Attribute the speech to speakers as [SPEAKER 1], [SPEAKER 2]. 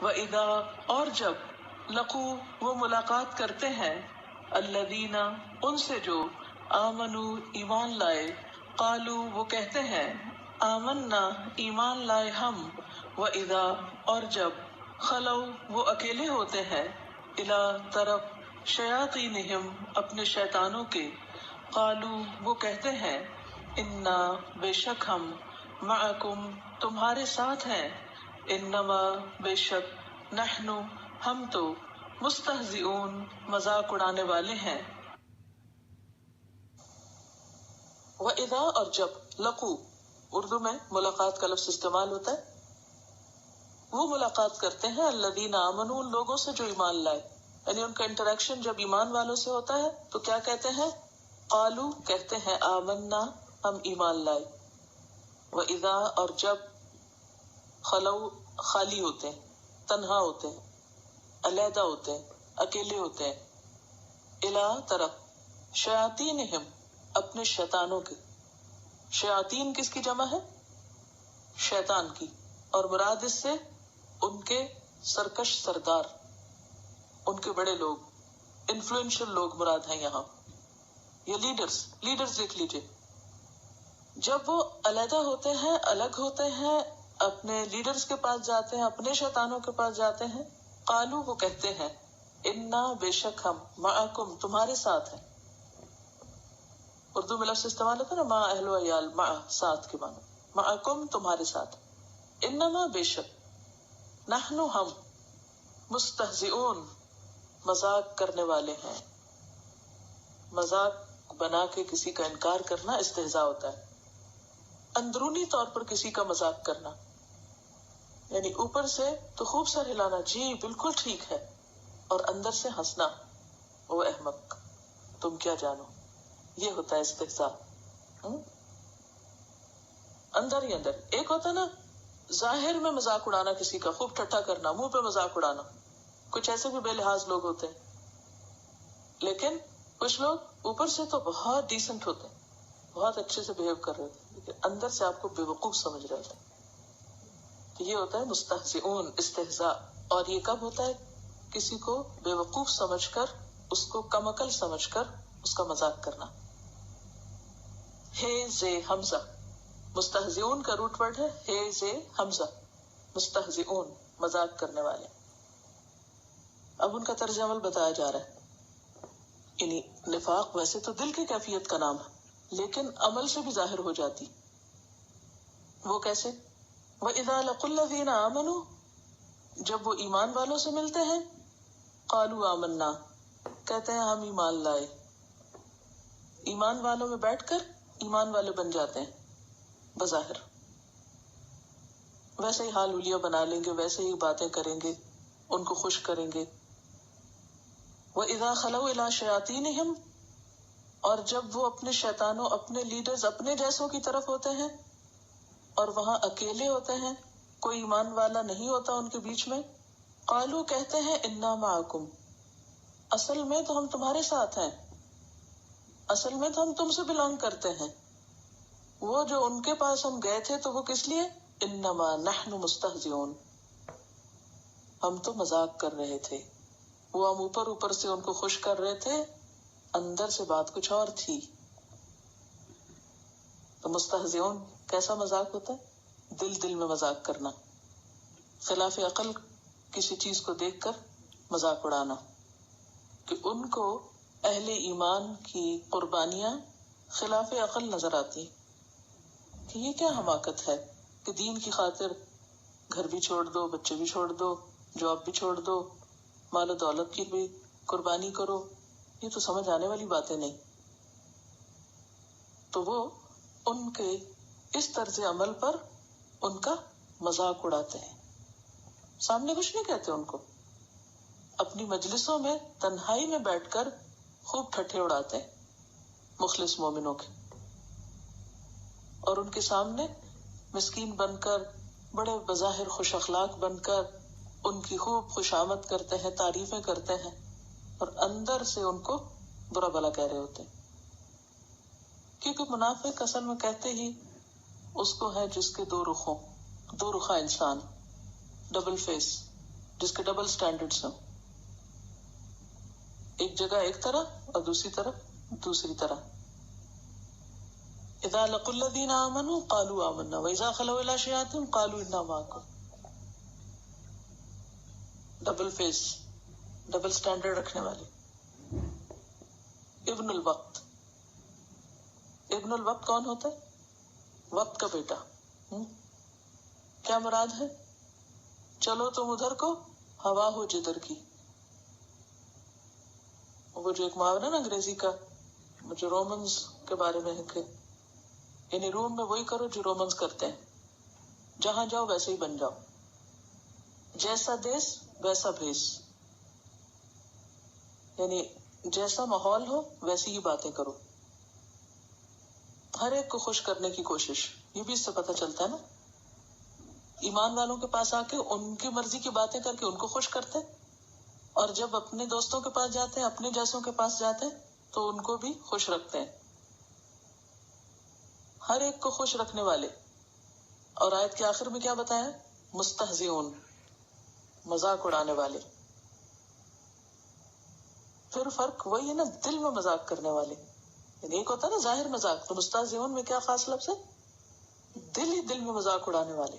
[SPEAKER 1] وَإِذَا اور جب لقوا وہ ملاقات کرتے ہیں الذین ان سے جو آمنوا ایمان لائے قالوا وہ کہتے ہیں آمنا ایمان لائے ہم وَإِذَا اور جب خلوا وہ اکیلے ہوتے ہیں الی طرف شیاطینہم اپنے شیطانوں کے قالوا وہ کہتے ہیں انا بے شک ہم معکم تمہارے ساتھ ہیں انما بے شک نحن ہم تو مستہزئون مذاق اڑانے والے ہیں. وَإِذَا اور جب لقوا اردو میں ملاقات کا لفظ استعمال ہوتا ہے وہ ملاقات کرتے ہیں الذین آمنوا ان لوگوں سے جو ایمان لائے یعنی ان کا انٹریکشن جب ایمان والوں سے ہوتا ہے تو کیا کہتے ہیں قالوا کہتے ہیں آمنا ہم ایمان لائے وَإِذَا اور جب خلوا خالی ہوتے ہیں تنہا ہوتے ہیں علیحدہ ہوتے ہیں اکیلے ہوتے ہیں الا طرف شیاطینہم اپنے شیطانوں کے شیاطین کس کی جمع ہے شیطان کی اور مراد اس سے ان کے سرکش سردار ان کے بڑے لوگ انفلوئنشل لوگ مراد ہیں یہاں یہ لیڈرز دیکھ لیجئے جب وہ علیحدہ ہوتے ہیں الگ ہوتے ہیں اپنے لیڈرز کے پاس جاتے ہیں اپنے شیطانوں کے پاس جاتے ہیں قالو وہ کہتے ہیں انا بے شک ہم معکم تمہارے ساتھ ہیں اردو میں لفظ استعمال ہوتا ہے نا ما اہل و عیال مع ساتھ کے معنی معکم تمہارے ساتھ انما بے شک نحن ہم مستہزئون مذاق کرنے والے ہیں مذاق بنا کے کسی کا انکار کرنا استہزاء ہوتا ہے اندرونی طور پر کسی کا مذاق کرنا یعنی اوپر سے تو خوب سا ہلانا جی بالکل ٹھیک ہے اور اندر سے ہنسنا او احمق تم کیا جانو یہ ہوتا ہے استہزاء اندر ہی اندر ایک ہوتا نا ظاہر میں مذاق اڑانا کسی کا خوب ٹھٹھا کرنا منہ پہ مذاق اڑانا کچھ ایسے بھی بے لحاظ لوگ ہوتے ہیں لیکن کچھ لوگ اوپر سے تو بہت ڈیسنٹ ہوتے ہیں بہت اچھے سے بہیو کر رہے ہوتے ہیں لیکن اندر سے آپ کو بے وقوف سمجھ رہے ہوتے ہیں تو یہ ہوتا ہے مستہزئون استہزاء اور یہ کب ہوتا ہے کسی کو بے وقوف سمجھ کر اس کو کم عقل سمجھ کر اس کا مذاق کرنا ہے زے حمزہ مستہزئون کا روٹ ورڈ ہے ہے زے حمزہ مستہزئون مذاق کرنے والے اب ان کا طرز عمل بتایا جا رہا ہے یعنی نفاق ویسے تو دل کی کیفیت کا نام ہے لیکن عمل سے بھی ظاہر ہو جاتی وہ کیسے وَإِذَا لَقُوا الَّذِينَ آمَنُوا جب وہ ایمان والوں سے ملتے ہیں قَالُوا آمَنَّا کہتے ہیں ہم ایمان لائے ایمان والوں میں بیٹھ کر ایمان والے بن جاتے ہیں بظاہر ویسے ہی حال حلیہ بنا لیں گے ویسے ہی باتیں کریں گے ان کو خوش کریں گے وَإِذَا خَلَوْا إِلَىٰ شَيَاطِينِهِمْ اور جب وہ اپنے شیطانوں اپنے لیڈرز اپنے جیسوں کی طرف ہوتے ہیں اور وہاں اکیلے ہوتے ہیں کوئی ایمان والا نہیں ہوتا ان کے بیچ میں قالو کہتے ہیں انا معکم اصل میں تو ہم تمہارے ساتھ ہیں اصل میں تو ہم تم سے بلانگ کرتے ہیں وہ جو ان کے پاس ہم گئے تھے تو وہ کس لیے انما نحن مستہزئون ہم تو مذاق کر رہے تھے وہ ہم اوپر اوپر سے ان کو خوش کر رہے تھے اندر سے بات کچھ اور تھی تو مستہزئون کیسا مذاق ہوتا ہے دل میں مذاق کرنا خلاف عقل کسی چیز کو دیکھ کر مذاق اڑانا کہ ان کو اہل ایمان کی قربانیاں خلاف عقل نظر آتی کہ یہ کیا حماقت ہے کہ دین کی خاطر گھر بھی چھوڑ دو بچے بھی چھوڑ دو جاب بھی چھوڑ دو مال و دولت کی بھی قربانی کرو یہ تو سمجھ آنے والی باتیں نہیں تو وہ ان کے اس طرز عمل پر ان کا مذاق اڑاتے ہیں سامنے کچھ نہیں کہتے ان کو اپنی مجلسوں میں تنہائی میں بیٹھ کر خوب ٹھٹھے اڑاتے ہیں مخلص مومنوں کے اور ان کے سامنے مسکین بن کر بڑے بظاہر خوش اخلاق بن کر ان کی خوب خوشامد کرتے ہیں تعریفیں کرتے ہیں اور اندر سے ان کو برا بھلا کہہ رہے ہوتے ہیں کیونکہ منافق اصل میں کہتے ہی اس کو ہے جس کے دو رخ ہوں دو رخا انسان ڈبل فیس جس کے ڈبل سٹینڈرڈز ہوں، ایک جگہ ایک طرح اور دوسری طرف دوسری طرح. اذا لقوا الذین آمنوا قالوا آمنا واذا خلوا الى شیاطین قالوا انا معکم. ڈبل فیس، ڈبل سٹینڈرڈ رکھنے والے. ابن الوقت، ابن الوقت کون ہوتا ہے؟ وقت کا بیٹا. کیا مراد ہے؟ چلو تم ادھر کو، ہوا ہو جدھر کی. وہ جو ایک محاورہ نا انگریزی کا جو رومنز کے بارے میں ہے کہ یعنی روم میں وہی کرو جو رومنز کرتے ہیں، جہاں جاؤ ویسے ہی بن جاؤ، جیسا دیس ویسا بھیس. یعنی جیسا ماحول ہو ویسی ہی باتیں کرو، ہر ایک کو خوش کرنے کی کوشش. یہ بھی اس سے پتہ چلتا ہے نا، ایمان والوں کے پاس آ کے ان کی مرضی کی باتیں کر کے ان کو خوش کرتے، اور جب اپنے دوستوں کے پاس جاتے ہیں، اپنے جیسوں کے پاس جاتے ہیں تو ان کو بھی خوش رکھتے ہیں. ہر ایک کو خوش رکھنے والے. اور آیت کے آخر میں کیا بتایا؟ مستہزئون، مذاق اڑانے والے. پھر فرق وہی ہے نا، دل میں مذاق کرنے والے. یعنی ایک ہوتا ہے نا ظاہر مذاق، تو مستہزئون میں کیا خاص لفظ ہے؟ دل ہی دل میں مذاق اڑانے والے.